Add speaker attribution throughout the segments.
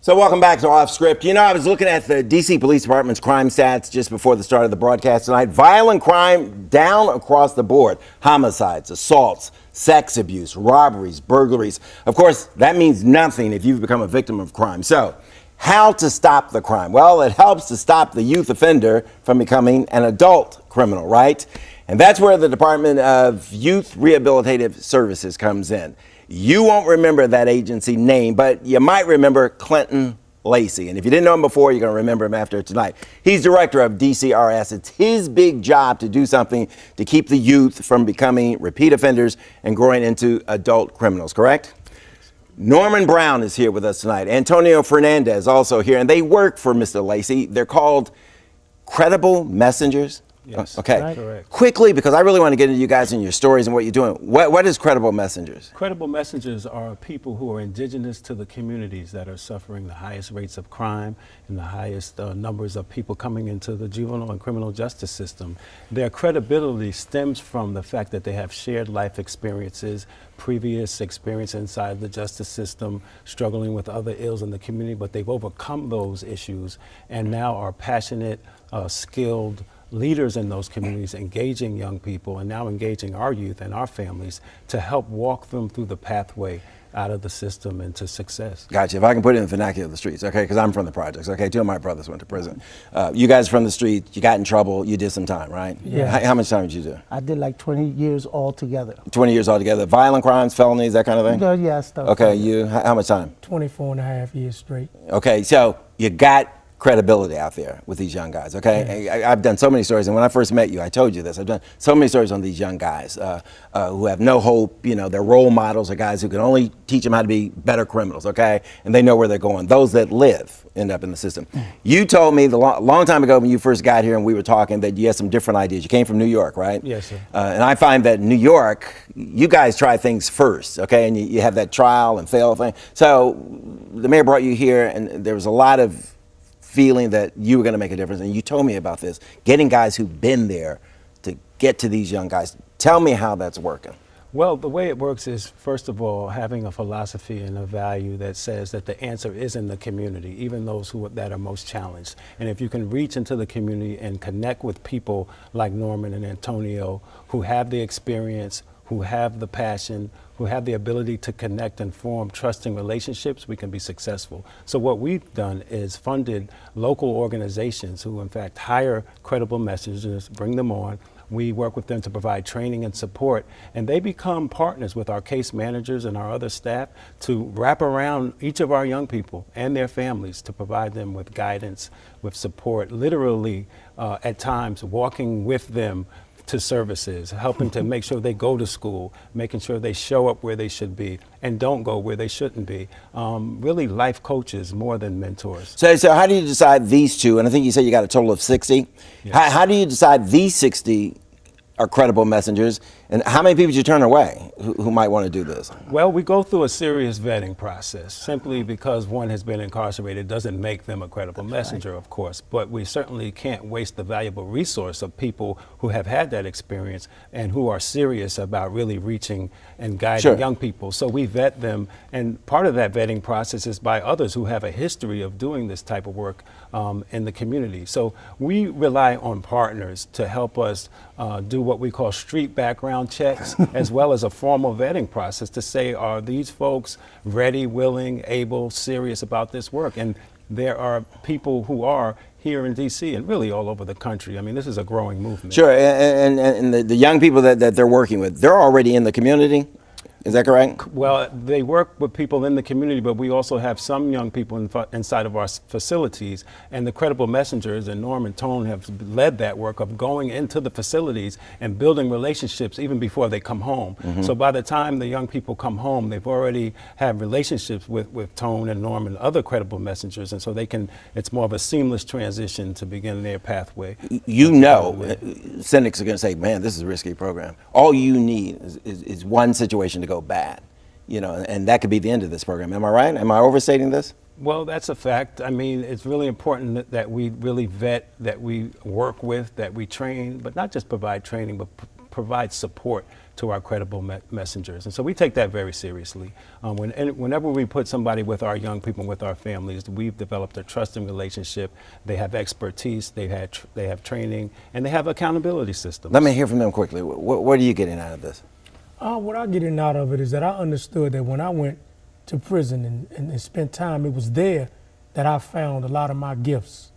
Speaker 1: So welcome back to Off Script. You know, I was looking at the D.C. Police Department's crime stats just before the start of the broadcast tonight. Violent crime down across the board. Homicides, assaults, sex abuse, robberies, burglaries. Of course, that means nothing if you've become a victim of crime. So, how to stop the crime? Well, it helps to stop the youth offender from becoming an adult criminal, right? And that's where the Department of Youth Rehabilitative Services comes in. You won't remember that agency name, but you might remember Clinton Lacey. And if you didn't know him before, you're going to remember him after tonight. He's director of DCRS. It's his big job to do something to keep the youth from becoming repeat offenders and growing into adult criminals, correct? Norman Brown is here with us tonight. Antonio Fernandez also here, and they work for Mr. Lacey. They're called Credible Messengers.
Speaker 2: Yes.
Speaker 1: Okay.
Speaker 2: Right. Correct.
Speaker 1: Quickly, because I really want to get into you guys and your stories and what you're doing. What is Credible Messengers?
Speaker 2: Credible messengers are people who are indigenous to the communities that are suffering the highest rates of crime and the highest numbers of people coming into the juvenile and criminal justice system. Their credibility stems from the fact that they have shared life experiences, previous experience inside the justice system, struggling with other ills in the community, but they've overcome those issues and now are passionate, skilled leaders in those communities, engaging young people and now engaging our youth and our families to help walk them through the pathway out of the system and to success.
Speaker 1: Gotcha. If I can put it in the vernacular of the streets, okay, because I'm from the projects, okay? Two of my brothers went to prison. You guys from the street, you got in trouble, you did some time, right?
Speaker 3: Yeah.
Speaker 1: How much time did you do?
Speaker 3: I did like 20 years altogether.
Speaker 1: 20 years altogether. Violent crimes, felonies, that kind of thing?
Speaker 3: Yeah, stuff.
Speaker 1: Okay, you, how much time?
Speaker 3: 24 and a half years straight.
Speaker 1: Okay, so you got credibility out there with these young guys, okay?
Speaker 3: Yeah.
Speaker 1: I've done so many stories, and when I first met you, I told you this. I've done so many stories on these young guys who have no hope. You know, their role models are guys who can only teach them how to be better criminals, okay? And they know where they're going. Those that live end up in the system. You told me long time ago when you first got here and we were talking that you had some different ideas. You came from New York, right?
Speaker 2: Yes, sir.
Speaker 1: And I find that New York, you guys try things first, okay? And you have that trial and fail thing. So the mayor brought you here, and there was a lot of feeling that you were going to make a difference, and you told me about this, getting guys who've been there to get to these young guys. Tell me how that's working.
Speaker 2: Well, the way it works is, first of all, having a philosophy and a value that says that the answer is in the community, even those that are most challenged. And if you can reach into the community and connect with people like Norman and Antonio who have the experience, who have the passion, who have the ability to connect and form trusting relationships, we can be successful. So what we've done is funded local organizations who in fact hire credible messengers, bring them on. We work with them to provide training and support, and they become partners with our case managers and our other staff to wrap around each of our young people and their families to provide them with guidance, with support, literally at times walking with them to services, helping to make sure they go to school, making sure they show up where they should be and don't go where they shouldn't be. Really life coaches more than mentors.
Speaker 1: So how do you decide these two, and I think you said you got a total of 60.
Speaker 2: Yes.
Speaker 1: How do you decide these 60 are credible messengers, and how many people did you turn away who might want to do this?
Speaker 2: Well, we go through a serious vetting process. Simply because one has been incarcerated doesn't make them a credible messenger, of course, but we certainly can't waste the valuable resource of people who have had that experience and who are serious about really reaching and guiding young people. So we vet them, and part of that vetting process is by others who have a history of doing this type of work in the community. So we rely on partners to help us do what we call street background checks, as well as a formal vetting process to say, are these folks ready, willing, able, serious about this work? And there are people who are here in DC and really all over the country. I mean, this is a growing movement.
Speaker 1: Sure, and the young people that they're working with, they're already in the community? Is that correct?
Speaker 2: Well, they work with people in the community, but we also have some young people inside of our facilities, and the credible messengers and Norm and Tone have led that work of going into the facilities and building relationships even before they come home. So by the time the young people come home, they've already had relationships with Tone and Norm and other credible messengers, and so it's more of a seamless transition to begin their pathway.
Speaker 1: You know, cynics are going to say, man, this is a risky program. All you need is one situation to go bad, you know, and that could be the end of this program. Am I right? Am I overstating this?
Speaker 2: Well, that's a fact. I mean, it's really important that we really vet, that we work with, that we train, but not just provide training, but provide support to our credible messengers. And so we take that very seriously. Whenever we put somebody with our young people, with our families, we've developed a trusting relationship. They have expertise, they have training, and they have accountability systems.
Speaker 1: Let me hear from them quickly. What are you getting out of this?
Speaker 3: What I get out of it is that I understood that when I went to prison and spent time, it was there that I found a lot of my gifts.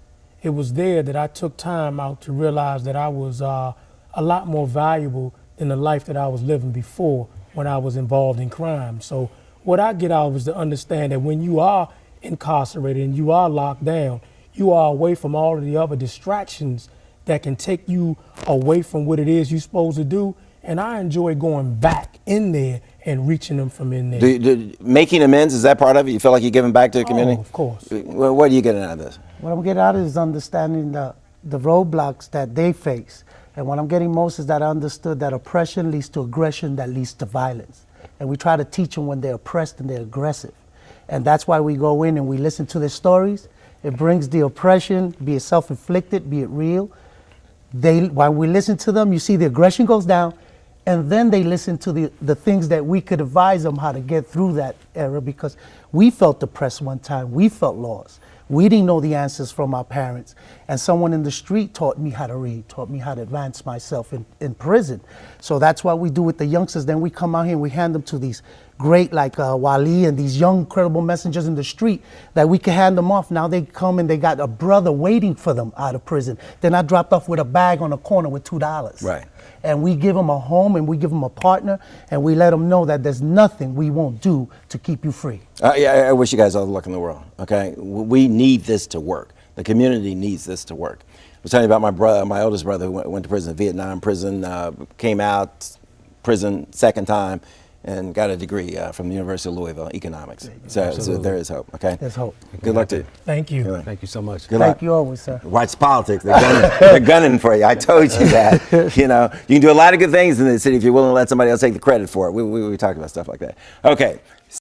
Speaker 3: It was there that I took time out to realize that I was a lot more valuable than the life that I was living before when I was involved in crime. So what I get out of is to understand that when you are incarcerated and you are locked down, you are away from all of the other distractions that can take you away from what it is you're supposed to do. And I enjoy going back in there and reaching them from in there.
Speaker 1: Making amends, is that part of it? You feel like you're giving back to the community?
Speaker 3: Oh, of course.
Speaker 1: What are you getting out of this?
Speaker 4: What I'm getting out of it is understanding the roadblocks that they face. And what I'm getting most is that I understood that oppression leads to aggression that leads to violence. And we try to teach them when they're oppressed and they're aggressive. And that's why we go in and we listen to their stories. It brings the oppression, be it self-inflicted, be it real. While we listen to them, you see the aggression goes down. And then they listen to the things that we could advise them how to get through that era, because we felt depressed one time. We felt lost. We didn't know the answers from our parents. And someone in the street taught me how to read, taught me how to advance myself in prison. So that's what we do with the youngsters. Then we come out here and we hand them to these great, like Wali and these young, credible messengers in the street that we can hand them off. Now they come and they got a brother waiting for them out of prison. They're not dropped off with a bag on a corner with $2.
Speaker 1: Right.
Speaker 4: And we give them a home and we give them a partner and we let them know that there's nothing we won't do to keep you free.
Speaker 1: I wish you guys all the luck in the world, okay? We need this to work. The community needs this to work. I was telling you about my oldest brother who went to prison, Vietnam prison, came out prison second time and got a degree from the University of Louisville, economics. So there is hope, okay?
Speaker 4: There's hope.
Speaker 1: Good luck to you.
Speaker 3: Thank you.
Speaker 2: Thank you so much.
Speaker 1: Good luck.
Speaker 4: Thank you always, sir.
Speaker 1: Watch politics. They're gunning for you. I told you that. You know, you can do a lot of good things in this city if you're willing to let somebody else take the credit for it. We talk about stuff like that. Okay.